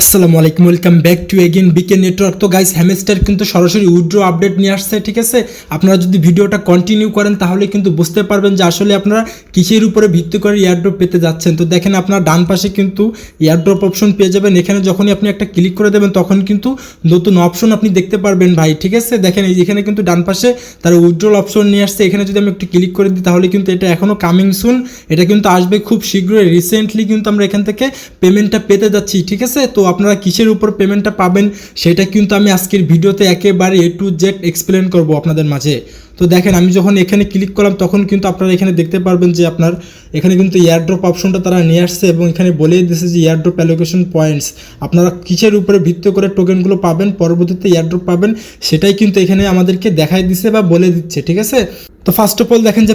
আসসালামু আলাইকুম, welcome back to again BK network. তো গাইস, হ্যামস্টার কিন্তু সরাসরি উইথড্র আপডেট নিয়ে আসছে, ঠিক আছে। আপনারা যদি ভিডিওটা কন্টিনিউ করেন তাহলে কিন্তু বুঝতে পারবেন যে আসলে আপনারা কিসের উপরে ভিত্তি করে এয়ারড্রপ পেতে যাচ্ছেন। তো দেখেন, আপনার ডান পাশে কিন্তু এয়ারড্রপ অপশন পেয়ে যাবেন। এখানে যখনই আপনি একটা ক্লিক করে দেবেন তখন কিন্তু নতুন অপশন আপনি দেখতে পারবেন ভাই, ঠিক আছে। দেখেন এখানে কিন্তু ডান পাশে তার উইথড্রল অপশন নিয়ে আসছে। এখানে যদি আমি একটু ক্লিক করে দিই তাহলে কিন্তু এটা এখনও কামিং সুন, এটা কিন্তু আসবে খুব শীঘ্রই। রিসেন্টলি কিন্তু আমরা এখান থেকে পেমেন্টটা পেতে যাচ্ছি, ঠিক আছে। তো আপনারা কিসের উপর পেমেন্টটা পাবেন সেটা কিন্তু আমি আজকের ভিডিওতে একেবারে A to Z এক্সপ্লেন করব আপনাদের মাঝে। তো দেখেন, আমি যখন এখানে ক্লিক করলাম তখন কিন্তু আপনারা এখানে দেখতে পারবেন যে আপনার এখানে কিন্তু এয়ারড্রপ অপশনটা তারা নিয়ে আসছে এবং এখানে বলেই দিয়েছে যে এয়ারড্রপ অ্যালোকেশন পয়েন্টস, আপনারা কিসের উপরে ভিত্তি করে টোকেনগুলো পাবেন, পরবর্তীতে এয়ারড্রপ পাবেন, সেটাই কিন্তু এখানে আমাদেরকে দেখাই দিচ্ছে বা বলে দিচ্ছে, ঠিক আছে। তো ফার্স্ট অফ অল দেখেন যে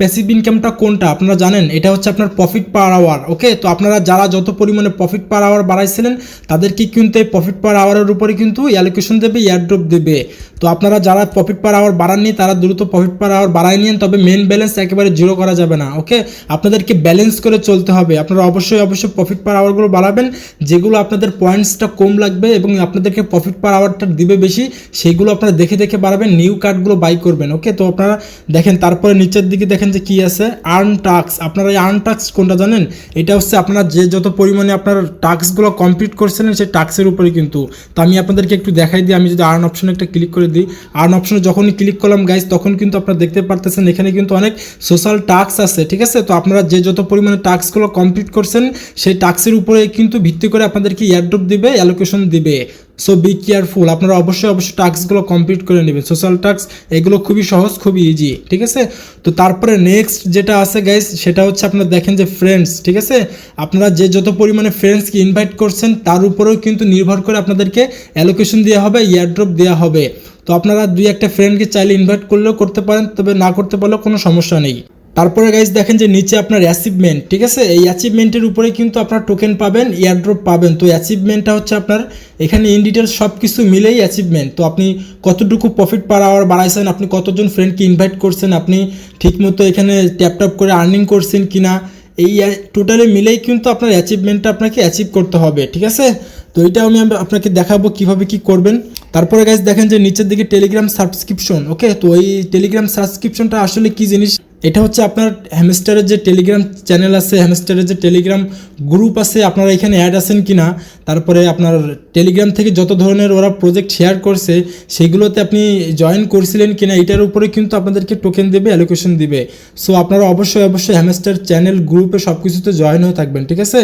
প্যাসিভ ইনকামটা কোনটা আপনারা জানেন, এটা হচ্ছে আপনার প্রফিট পার আওয়ার। ওকে, তো আপনারা যারা যত পরিমাণে প্রফিট পার আওয়ার বাড়াইছিলেন তাদেরকে কিন্তু এই প্রফিট পার আওয়ারের উপরে কিন্তু অ্যালোকেশন দেবে, এয়ারড্রপ দেবে। তো আপনারা যারা প্রফিট পার আওয়ার বাড়াননি তারা দ্রুত প্রফিট পার আওয়ার বাড়াই নিন, তবে মেন ব্যালেন্স একেবারে জিরো করা যাবে না। ওকে, আপনাদেরকে ব্যালেন্স করে চলতে হবে। আপনারা অবশ্যই প্রফিট পার আওয়ারগুলো বাড়াবেন, যেগুলো আপনাদের পয়েন্টসটা কম লাগবে এবং আপনাদেরকে প্রফিট পার আওয়ারটা দিবে বেশি, সেগুলো আপনারা দেখে দেখে বাড়াবেন, নিউ কার্ডগুলো বাই করবেন। ওকে, তো আপনারা দেখেন তারপরে নিচের দিকে দেখেন যে কি আছে, আর্ন টাস্ক। আপনারা এই আর্ন টাস্ক কোনটা জানেন? এটা হচ্ছে আপনারা যে যত পরিমাণে আপনার টাস্কগুলো কমপ্লিট করছিলেন সেই টাস্কের উপরে কিন্তু। তো আমি আপনাদেরকে একটু দেখাই দিই। আমি যদি আর্ন অপশনে একটা ক্লিক করে দিই, আর্ন অপশনে যখনই ক্লিক করলাম গাইস, তখন কিন্তু আপনারা দেখতে পারতেছেন এখানে কিন্তু অনেক সোশ্যাল টাস্ক আছে, ঠিক আছে। তো আপনারা যে যত পরিমাণে টাস্কগুলো কমপ্লিট করছেন সেই টাস্কের উপরে কিন্তু ভিত্তি করে আপনাদেরকে এয়ারড্রপ দিবে, অ্যালোকেশন দিবে। সো বি কেয়ারফুল, আপনারা অবশ্যই টাস্কগুলো কমপ্লিট করে নেবেন। সোশ্যাল টাস্ক এগুলো খুবই সহজ, খুবই ইজি, ঠিক আছে। তো তারপরে নেক্সট যেটা আছে গাইস, সেটা হচ্ছে আপনারা দেখেন যে ফ্রেন্ডস, ঠিক আছে। আপনারা যে যত পরিমাণে ফ্রেন্ডসকে ইনভাইট করছেন তার উপরেও কিন্তু নির্ভর করে আপনাদেরকে অ্যালোকেশন দেওয়া হবে, এয়ারড্রপ দেওয়া হবে। তো আপনারা দুই একটা ফ্রেন্ডকে চাইলে ইনভাইট করলেও করতে পারেন, তবে না করতে পারলেও কোনো সমস্যা নেই। তারপরে গাইজ দেখেন যে নিচে আপনার অ্যাচিভমেন্ট, ঠিক আছে। এই অ্যাচিভমেন্টের উপরে কিন্তু আপনার টোকেন পাবেন, এয়ারড্রপ পাবেন। তো অ্যাচিভমেন্টটা হচ্ছে আপনার এখানে ইন ডিটেলস সব কিছু মিলেই অ্যাচিভমেন্ট। তো আপনি কতটুকু প্রফিট পার আওয়ার বাড়াইছেন, আপনি কতজন ফ্রেন্ডকে ইনভাইট করছেন, আপনি ঠিকমতো এখানে ট্যাপ করে আর্নিং করছেন কিনা, এই টোটালি মিলেই কিন্তু আপনার অ্যাচিভমেন্টটা আপনাকে অ্যাচিভ করতে হবে, ঠিক আছে। তো এইটাও আমি আপনাকে দেখাবো কিভাবে কি করবেন। তারপরে গাইজ দেখেন যে নিচের দিকে টেলিগ্রাম সাবস্ক্রিপশন। ওকে, তো এই টেলিগ্রাম সাবস্ক্রিপশনটা আসলে কি জিনিস, এটা হচ্ছে আপনার হ্যামস্টারের যে টেলিগ্রাম চ্যানেল আছে, হ্যামস্টারের যে টেলিগ্রাম গ্রুপ আছে, আপনারা এখানে অ্যাড আছেন কিনা, তারপরে আপনার টেলিগ্রাম থেকে যত ধরনের ওরা প্রজেক্ট শেয়ার করছে সেগুলোতে আপনি জয়েন করছিলেন কিনা, এটার উপরে কিন্তু আপনাদেরকে টোকেন দেবে, অ্যালোকেশন দিবে। সো আপনারা অবশ্যই হ্যামস্টার চ্যানেল গ্রুপে সব কিছুতে জয়েন হয়ে থাকবেন, ঠিক আছে।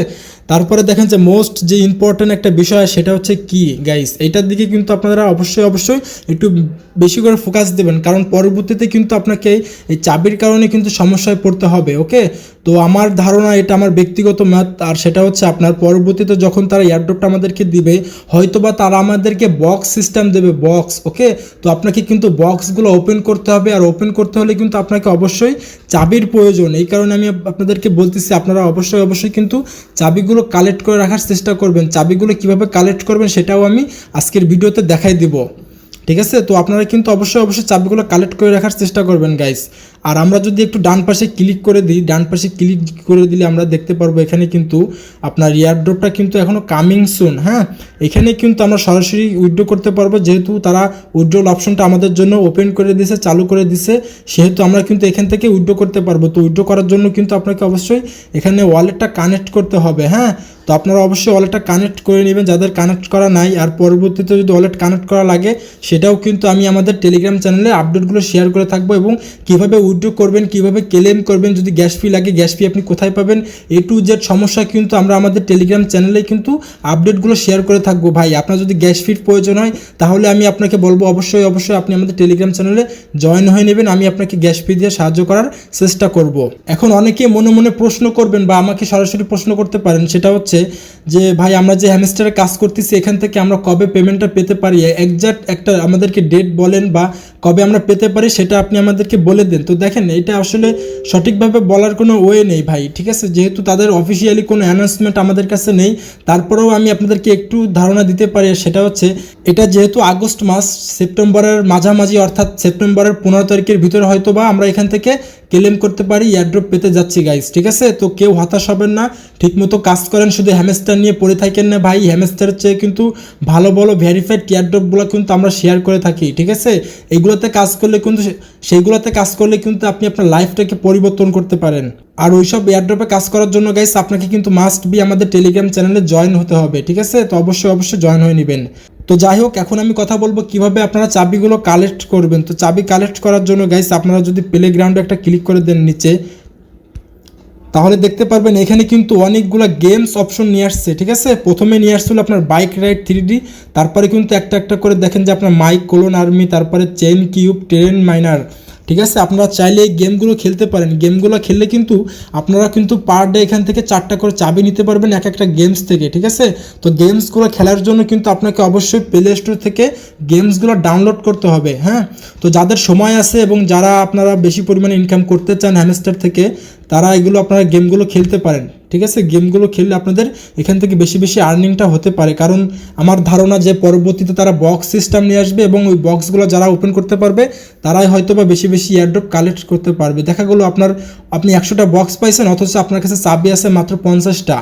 তারপরে দেখেন যে মোস্ট যে ইম্পর্টেন্ট একটা বিষয় সেটা হচ্ছে কি গাইস, এইটার দিকে কিন্তু আপনারা অবশ্যই একটু বেশি করে ফোকাস দেবেন, কারণ পরবর্তীতে কিন্তু আপনাকে এই চাবির কারণে কিন্তু সমস্যায় পড়তে হবে। ওকে, তো আমার ধারণা, এটা আমার ব্যক্তিগত মত, আর সেটা হচ্ছে আপনার পরবর্তীতে যখন তারা এয়ারড্রপটা আমাদেরকে দিবে, হয়তোবা তারা আমাদেরকে বক্স সিস্টেম দেবে, বক্স। ওকে, তো আপনাকে কিন্তু বক্সগুলো ওপেন করতে হবে, আর ওপেন করতে হলে কিন্তু আপনাকে অবশ্যই চাবির প্রয়োজন। এই কারণে আমি আপনাদেরকে বলতেছি আপনারা অবশ্যই কিন্তু চাবিগুলো কালেক্ট করে রাখার চেষ্টা করবেন। চাবিগুলো কিভাবে কালেক্ট করবেন সেটাও আমি আজকের ভিডিওতে দেখাই দিব, ঠিক আছে। তো আপনারা কিন্তু অবশ্যই চাবিগুলো কালেক্ট করে রাখার চেষ্টা করবেন গাইস। আর আমরা যদি একটু ডান পাশে ক্লিক করে দিই, ডান পাশে ক্লিক করে দিলে আমরা দেখতে পারবো এখানে কিন্তু আপনার এয়ারড্রপটা কিন্তু এখনও কামিং সুন। হ্যাঁ, এখানে কিন্তু আমরা সরাসরি উইথড্র করতে পারবো, যেহেতু তারা উইথড্রল অপশনটা আমাদের জন্য ওপেন করে দিয়েছে, চালু করে দিয়েছে, সেহেতু আমরা কিন্তু এখান থেকে উইথড্র করতে পারবো। তো উইথড্র করার জন্য কিন্তু আপনাকে অবশ্যই এখানে ওয়ালেটটা কানেক্ট করতে হবে। হ্যাঁ, তো আপনারা অবশ্যই ওয়ালেটটা কানেক্ট করে নেবেন যাদের কানেক্ট করা নাই, আর পরবর্তীতে যদি ওয়ালেট কানেক্ট করা লাগে সেটাও কিন্তু আমি আমাদের টেলিগ্রাম চ্যানেলে আপডেটগুলো শেয়ার করে থাকবো, এবং কীভাবে উইথড্র করবেন, কীভাবে ক্লেম করবেন, যদি গ্যাস ফি লাগে গ্যাস ফি আপনি কোথায় পাবেন, A to Z সমস্যা কিন্তু আমরা আমাদের টেলিগ্রাম চ্যানেলে কিন্তু আপডেটগুলো শেয়ার করে থাকবো। ভাই, আপনার যদি গ্যাস ফির প্রয়োজন হয় তাহলে আমি আপনাকে বলবো অবশ্যই আপনি আমাদের টেলিগ্রাম চ্যানেলে জয়েন হয়ে নেবেন, আমি আপনাকে গ্যাস ফি দিয়ে সাহায্য করার চেষ্টা করব। এখন অনেকে মনে প্রশ্ন করবেন বা আমাকে সরাসরি প্রশ্ন করতে পারেন, সেটা হচ্ছে যে ভাই, আমরা যে হ্যামস্টারে কাজ করতেছি এখান থেকে আমরা কবে পেমেন্টটা পেতে পারি, একজ্যাক্ট একটা আমাদেরকে ডেট বলেন বা কবে আমরা পেতে পারি সেটা আপনি আমাদেরকে বলে দেন। তো দেখেন এটা আসলে সঠিকভাবে বলার কোনো ওয়ে নেই ভাই, ঠিক আছে, যেহেতু তাদের অফিসিয়ালি কোনো অ্যানাউন্সমেন্ট আমাদের কাছে নেই, তারপরেও আমি আপনাদেরকে একটু ধারণা দিতে পারি, সেটা হচ্ছে এটা যেহেতু আগস্ট মাস, সেপ্টেম্বরের মাঝামাঝি অর্থাৎ সেপ্টেম্বরের 15 তারিখের ভিতরে হয়তো বা আমরা এখান থেকে ক্লেম করতে পারি এয়ারড্রপ পেতে যাচ্ছি গাইস, ঠিক আছে। তো কেউ হতাশ হবেন না, ঠিকমতো কাজ করেন, শুধু হ্যামস্টার নিয়ে পড়ে থাকেন না ভাই, হ্যামস্টারের চেয়ে কিন্তু ভালো ভালো ভেরিফাইড এয়ারড্রপগুলো কিন্তু আমরা শেয়ার করে থাকি, ঠিক আছে। এইগুলোতে কাজ করলে কিন্তু সেইগুলোতে কাজ করলে কিন্তু আপনি আপনার লাইফটাকে পরিবর্তন করতে পারেন। আর ওইসব এয়ারড্রপে কাজ করার জন্য গাইস আপনাকে কিন্তু মাস্ট বি আমাদের টেলিগ্রাম চ্যানেলে জয়েন হতে হবে, ঠিক আছে। তো অবশ্যই জয়েন হয়ে নেবেন। তো যাই হোক, এখন আমি কথা বলবো কিভাবে আপনারা চাবিগুলো কালেক্ট করবেন। তো চাবি কালেক্ট করার জন্য গাইস আপনারা যদি প্লে গ্রাউন্ডে একটা ক্লিক করে দেন নিচে, তাহলে দেখতে পারবেন এখানে কিন্তু অনেকগুলো গেমস অপশন নিয়ে আসছে, ঠিক আছে। প্রথমে নিয়ে আসছিল আপনার বাইক রাইড 3D, তারপরে কিন্তু একটা একটা করে দেখেন যে আপনার মাইক কোলন আর্মি, তারপরে চেইন কিউব, টেরেন মাইনার, ঠিক আছে। আপনারা চাইলে এই গেমগুলো খেলতে পারেন। গেমগুলো খেললে কিন্তু আপনারা কিন্তু পার ডে এখান থেকে 4টা করে চাবি নিতে পারবেন এক একটা গেমস থেকে, ঠিক আছে। তো গেমসগুলো খেলার জন্য কিন্তু আপনাকে অবশ্যই প্লে স্টোর থেকে গেমসগুলো ডাউনলোড করতে হবে, হ্যাঁ। তো যাদের সময় আছে এবং যারা আপনারা বেশি পরিমাণে ইনকাম করতে চান হ্যামস্টার থেকে, তারা এগুলো আপনারা গেমগুলো খেলতে পারেন, ঠিক আছে। গেমগুলো খেললে আপনাদের এখান থেকে বেশি বেশি আর্নিংটা হতে পারে, কারণ আমার ধারণা যে পরবর্তীতে তারা বক্স সিস্টেম নিয়ে আসবে এবং ওই বক্সগুলো যারা ওপেন করতে পারবে তারাই হয়তো বা বেশি বেশি এয়ারড্রপ কালেক্ট করতে পারবে। দেখা গেলো আপনি 100টা বক্স পাইছেন, অথচ আপনার কাছে চাবি আছে মাত্র 50টা।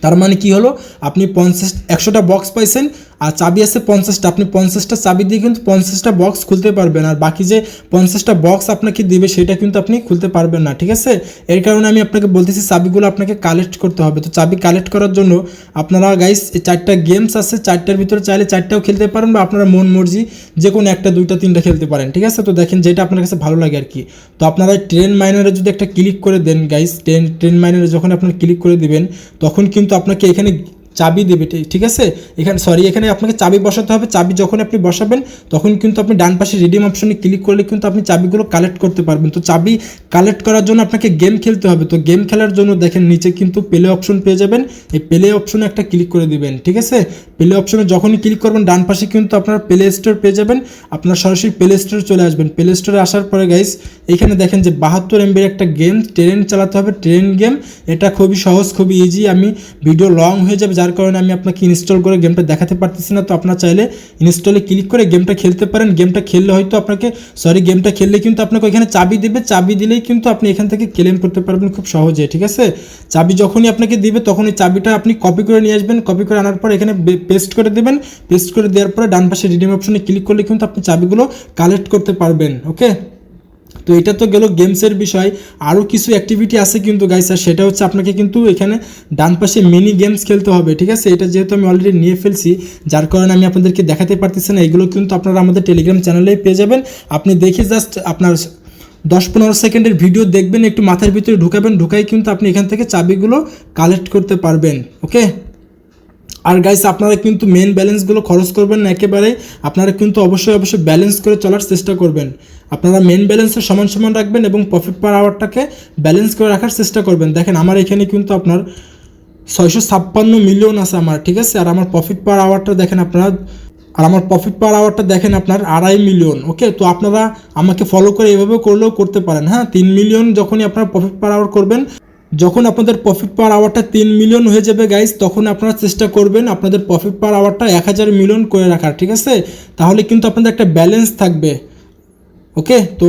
তার মানে কি হলো, আপনি 100টা বক্স পাইছেন আর চাবি আছে 50টা, আপনি 50টা চাবি দিয়ে কিন্তু 50টা বক্স খুলতে পারবেন, আর বাকি যে 50টা বক্স আপনাকে দিবে সেটা কিন্তু আপনি খুলতে পারবেন না, ঠিক আছে। এর কারণে আমি আপনাকে বলতেছি চাবিগুলো আপনাকে কালেক্ট করতে হবে। তো চাবি কালেক্ট করার জন্য আপনারা গাইস 4টা গেমস আছে, 4টার ভিতরে চাইলে 4টাও খেলতে পারেন বা আপনারা মন মর্জি যে কোনো একটা, 2টা, 3টা খেলতে পারেন, ঠিক আছে। তো দেখেন যেটা আপনার কাছে ভালো লাগে আর কি। তো আপনারা ট্রেন মাইনারে যদি একটা ক্লিক করে দেন গাইস, ট্রেন মাইনারে যখন আপনারা ক্লিক করে দিবেন তখন কিন্তু আপনাকে এখানে চাবি দেবে, ঠিক আছে। এখানে আপনাকে চাবি বসাতে হবে। চাবি যখন আপনি বসাবেন তখন কিন্তু আপনি ডান পাশে রিডিম অপশনে ক্লিক করলে কিন্তু আপনি চাবিগুলো কালেক্ট করতে পারবেন। তো চাবি কালেক্ট করার জন্য আপনাকে গেম খেলতে হবে। তো গেম খেলার জন্য দেখেন নিচে কিন্তু প্লে অপশন পেয়ে যাবেন, এই প্লে অপশনে একটা ক্লিক করে দিবেন, ঠিক আছে। প্লে অপশনে যখনই ক্লিক করবেন ডান পাশে কিন্তু আপনারা প্লে স্টোর পেয়ে যাবেন, আপনারা সরাসরি প্লে স্টোরে চলে আসবেন। প্লে স্টোরে আসার পরে গাইস এখানে দেখেন যে 72 MB একটা গেম ট্রেন চালাতে হবে, ট্রেন গেম। এটা খুবই সহজ, খুবই ইজি। আমি ভিডিও লং হয়ে যাবে যার কারণে আমি আপনাকে ইনস্টল করে গেমটা দেখাতে পারতেছি না। তো আপনারা চাইলে ইনস্টলে ক্লিক করে গেমটা খেলতে পারেন। গেমটা খেললে হয়তো গেমটা খেললে কিন্তু আপনাকে এখানে চাবি দেবে, চাবি দিলেই কিন্তু আপনি এখান থেকে ক্লেম করতে পারবেন খুব সহজে, ঠিক আছে। চাবি যখনই আপনাকে দিবে তখন এই চাবিটা আপনি কপি করে নিয়ে আসবেন, কপি করে আনার পর এখানে পেস্ট করে দেবেন। পেস্ট করে দেওয়ার পরে ডান পাশে রিডিম অপশনে ক্লিক করলে কিন্তু আপনি চাবিগুলো কালেক্ট করতে পারবেন, ওকে। তো এটা তো গেল গেমসের বিষয়। আরও কিছু অ্যাক্টিভিটি আছে কিন্তু গাইস, আর সেটা হচ্ছে আপনাকে কিন্তু এখানে ডান পাশে মিনি গেমস খেলতে হবে, ঠিক আছে। এটা যেহেতু আমি অলরেডি নিয়ে ফেলছি যার কারণে আমি আপনাদেরকে দেখাতে পারতেছি না। এগুলো কিন্তু আপনারা আমাদের টেলিগ্রাম চ্যানেলেই পেয়ে যাবেন। আপনি দেখে জাস্ট আপনার 10-15 সেকেন্ডের ভিডিও দেখবেন, একটু মাথার ভিতরে ঢুকাই কিন্তু আপনি এখান থেকে চাবিগুলো কালেক্ট করতে পারবেন, ওকে। আর গাইস আপনারা কিন্তু মেন ব্যালেন্সগুলো খরচ করবেন না একেবারে, আপনারা কিন্তু অবশ্যই ব্যালেন্স করে চলার চেষ্টা করবেন। আপনারা মেন ব্যালেন্সের সমান রাখবেন এবং প্রফিট পার আওয়ারটাকে ব্যালেন্স করে রাখার চেষ্টা করবেন। দেখেন আমার এখানে কিন্তু আপনার 656 মিলিয়ন আছে আমার, ঠিক আছে। আর আমার প্রফিট পার আওয়ারটা দেখেন আপনারা, আপনার 2.5 মিলিয়ন, ওকে। তো আপনারা আমাকে ফলো করে এভাবে করলেও করতে পারেন, হ্যাঁ। 3 মিলিয়ন যখনই আপনারা প্রফিট পার আওয়ার করবেন, যখন আপনাদের প্রফিট পার আওয়ারটা 3 মিলিয়ন হয়ে যাবে গাইস, তখন আপনারা চেষ্টা করবেন আপনাদের প্রফিট পার আওয়ারটা 1000 মিলিয়ন করে রাখার, ঠিক আছে। তাহলে কিন্তু আপনাদের একটা ব্যালেন্স থাকবে, ওকে। তো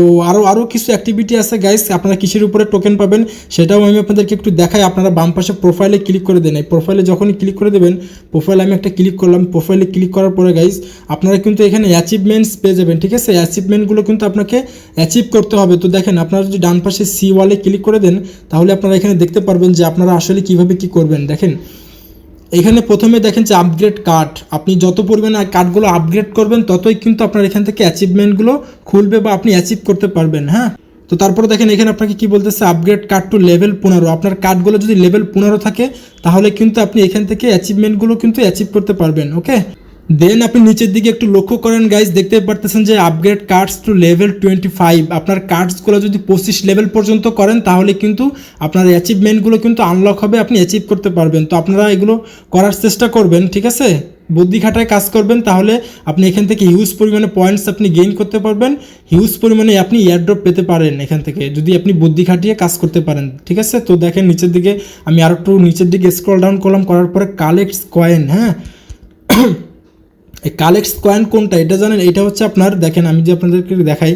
আরও কিছু অ্যাক্টিভিটি আছে গাইস, আপনারা কিসের উপরে টোকেন পাবেন সেটাও আমি আপনাদেরকে একটু দেখাই। আপনারা বাম পাশে প্রোফাইলে ক্লিক করে দেন। এই প্রোফাইলে যখনই ক্লিক করে দেবেন, প্রোফাইলে আমি একটা ক্লিক করলাম, প্রোফাইলে ক্লিক করার পরে গাইস আপনারা কিন্তু এখানে অ্যাচিভমেন্টস পেয়ে যাবেন, ঠিক আছে। অ্যাচিভমেন্টগুলো কিন্তু আপনাকে অ্যাচিভ করতে হবে। তো দেখেন আপনারা যদি ডান পাশে সি ওয়ালে ক্লিক করে দেন তাহলে আপনারা এখানে দেখতে পারবেন যে আপনারা আসলে কীভাবে কী করবেন। দেখেন এখানে প্রথমে দেখেন যে আপগ্রেড কার্ড, আপনি যত পরিমাণে কার্ডগুলো আপগ্রেড করবেন ততই কিন্তু আপনার এখান থেকে অ্যাচিভমেন্টগুলো খুলবে বা আপনি অ্যাচিভ করতে পারবেন, হ্যাঁ। তো তারপরে দেখেন এখানে আপনাকে কি বলতেছে, আপগ্রেড কার্ড টু লেভেল 15। আপনার কার্ডগুলো যদি লেভেল 15 থাকে তাহলে কিন্তু আপনি এখান থেকে অ্যাচিভমেন্টগুলো কিন্তু অ্যাচিভ করতে পারবেন, ওকে। দেন আপনি নিচের দিকে একটু লক্ষ্য করেন গাইজ, দেখতে পারতেছেন যে আপগ্রেড কার্ডস টু লেভেল 25। আপনার কার্ডসগুলো যদি 25 লেভেল পর্যন্ত করেন তাহলে কিন্তু আপনার অ্যাচিভমেন্টগুলো কিন্তু আনলক হবে, আপনি অ্যাচিভ করতে পারবেন। তো আপনারা এগুলো করার চেষ্টা করবেন, ঠিক আছে, বুদ্ধি খাটায় কাজ করবেন, তাহলে আপনি এখান থেকে হিউজ পরিমাণে পয়েন্টস আপনি গেইন করতে পারবেন, হিউজ পরিমাণে আপনি এয়ারড্রপ পেতে পারেন এখান থেকে যদি আপনি বুদ্ধি খাটিয়ে কাজ করতে পারেন, ঠিক আছে। তো দেখেন নিচের দিকে আমি আরও একটু নিচের দিকে স্ক্রল ডাউন করলাম, করার পরে কালেক্টস কয়েন, হ্যাঁ এই কালেক্টস কয়েন কোনটা এটা জানেন? এটা হচ্ছে আপনার, দেখেন আমি যে আপনাদেরকে দেখাই,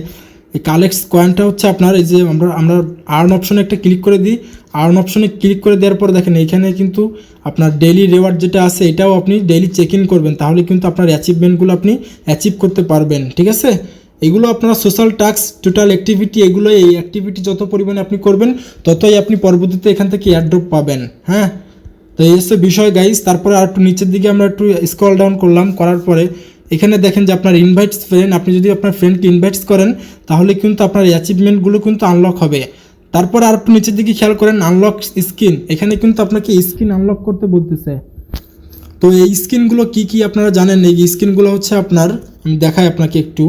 এই কালেক্টস কয়েনটা হচ্ছে আপনার এই যে আমরা আর্ন অপশনে একটা ক্লিক করে দিই, আর্ন অপশনে ক্লিক করে দেওয়ার পর দেখেন এইখানে কিন্তু আপনার ডেইলি রিওয়ার্ড যেটা আছে এটাও আপনি ডেইলি চেক ইন করবেন, তাহলে কিন্তু আপনার অ্যাচিভমেন্টগুলো আপনি অ্যাচিভ করতে পারবেন, ঠিক আছে। এগুলো আপনার সোশ্যাল টাস্ক, টোটাল অ্যাক্টিভিটি, এগুলো এই অ্যাক্টিভিটি যত পরিমাণে আপনি করবেন ততই আপনি পরবর্তীতে এখান থেকে এয়ারড্রপ পাবেন, হ্যাঁ। তো এই হচ্ছে বিষয় গাইজ। তারপরে আর একটু নিচের দিকে আমরা একটু স্ক্রল ডাউন করলাম, করার পরে এখানে দেখেন যে আপনার ইনভাইটস ফ্রেন্ড, আপনি যদি আপনার ফ্রেন্ডকে ইনভাইটস করেন তাহলে কিন্তু আপনার অ্যাচিভমেন্টগুলো কিন্তু আনলক হবে। তারপর আর একটু নিচের দিকে খেয়াল করেন আনলক স্কিন, এখানে কিন্তু আপনাকে স্কিন আনলক করতে বলতেছে। তো এই স্কিনগুলো কি কি আপনারা জানেন? এই স্কিনগুলো হচ্ছে আপনার, আমি দেখাই আপনাকে একটু,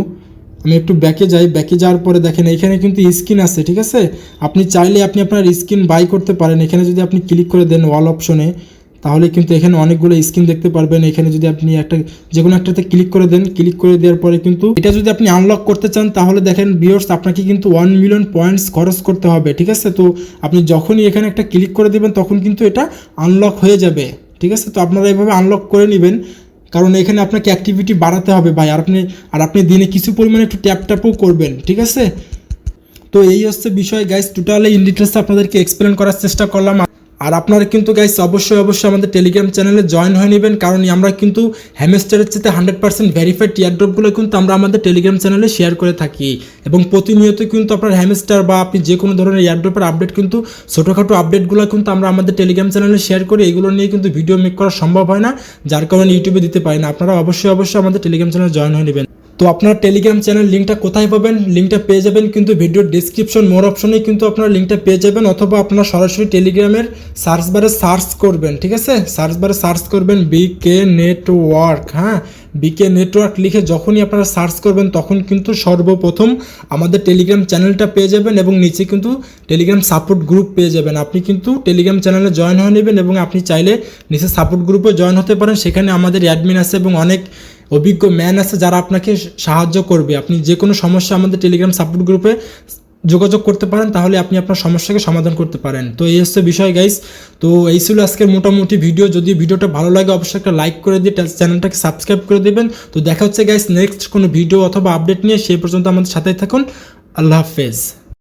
আমি একটু ব্যাকে যাই, ব্যাকে যাওয়ার পরে দেখেন এখানে কিন্তু স্কিন আছে, ঠিক আছে। আপনি চাইলে আপনি আপনার স্কিন বাই করতে পারেন, এখানে যদি আপনি ক্লিক করে দেন ওয়াল অপশনে তাহলে কিন্তু এখানে অনেকগুলো স্কিন দেখতে পারবেন। এখানে যদি আপনি একটা যে কোনো একটাতে ক্লিক করে দেন, ক্লিক করে দেওয়ার পরে কিন্তু এটা যদি আপনি আনলক করতে চান তাহলে দেখেন ভিউয়ার্স আপনাকে কিন্তু 1 মিলিয়ন পয়েন্টস খরচ করতে হবে, ঠিক আছে। তো আপনি যখনই এখানে একটা ক্লিক করে দেবেন তখন কিন্তু এটা আনলক হয়ে যাবে, ঠিক আছে। তো আপনারা এইভাবে আনলক করে নেবেন, কারণ এখানে আপনাকে অ্যাক্টিভিটি বাড়াতে হবে ভাই, আর আপনি দিনে কিছু পরিমাণে একটু ট্যাপও করবেন, ঠিক আছে। তো এই হচ্ছে বিষয় গাইস, টোটালি ইন ডিটেলস আপনাদেরকে এক্সপ্লেন করার চেষ্টা করলাম। আর আপনারা কিন্তু গাইস অবশ্যই আমাদের টেলিগ্রাম চ্যানেলে জয়েন হয়ে নেবেন, কারণ আমরা কিন্তু হ্যামস্টারের চেয়ে 100% ভেরিফাইড এয়ারড্রপগুলো কিন্তু আমরা আমাদের টেলিগ্রাম চ্যানেলে শেয়ার করে থাকি, এবং প্রতিনিয়ত কিন্তু আপনার হ্যামস্টার বা আপনি যে কোনো ধরনের এয়ারড্রপের আপডেট কিন্তু ছোটোখাটো আপডেটগুলো কিন্তু আমরা আমাদের টেলিগ্রাম চ্যানেলে শেয়ার করি। এগুলো নিয়ে কিন্তু ভিডিও মেক করা সম্ভব হয় না, যার কারণে ইউটিউবে দিতে পারি না। আপনারা অবশ্যই আমাদের টেলিগ্রাম চ্যানেলে জয়েন হয়ে নেবেন। তো আপনারা টেলিগ্রাম চ্যানেল লিঙ্কটা কোথায় পাবেন? লিঙ্কটা পেয়ে যাবেন কিন্তু ভিডিওর ডিসক্রিপশন মোর অপশনেই কিন্তু আপনারা লিঙ্কটা পেয়ে যাবেন, অথবা আপনারা সরাসরি টেলিগ্রামের সার্চ বারে সার্চ করবেন, ঠিক আছে। সার্চ বারে সার্চ করবেন বিকে নেটওয়ার্ক, হ্যাঁ, বিকে নেটওয়ার্ক লিখে যখনই আপনারা সার্চ করবেন তখন কিন্তু সর্বপ্রথম আমাদের টেলিগ্রাম চ্যানেলটা পেয়ে যাবেন, এবং নিচে কিন্তু টেলিগ্রাম সাপোর্ট গ্রুপ পেয়ে যাবেন। আপনি কিন্তু টেলিগ্রাম চ্যানেলে জয়েন হয়ে নেবেন, এবং আপনি চাইলে নিচে সাপোর্ট গ্রুপে জয়েন হতে পারেন। সেখানে আমাদের অ্যাডমিন আছে এবং অনেক অভিজ্ঞ ম্যান আছে যারা আপনাকে সাহায্য করবে। আপনি যে কোনো সমস্যা আমাদের টেলিগ্রাম সাপোর্ট গ্রুপে যোগাযোগ করতে পারেন, তাহলে আপনি আপনার সমস্যাকে সমাধান করতে পারেন। তো এই হচ্ছে বিষয় গাইস। তো এই ছিল আজকের মোটামুটি ভিডিও। যদি ভিডিওটা ভালো লাগে অবশ্যই একটা লাইক করে দিয়ে চ্যানেলটাকে সাবস্ক্রাইব করে দেবেন। তো দেখা হচ্ছে গাইস নেক্সট কোনো ভিডিও অথবা আপডেট নিয়ে, সেই পর্যন্ত আমাদের সাথেই থাকুন। আল্লাহ হাফেজ।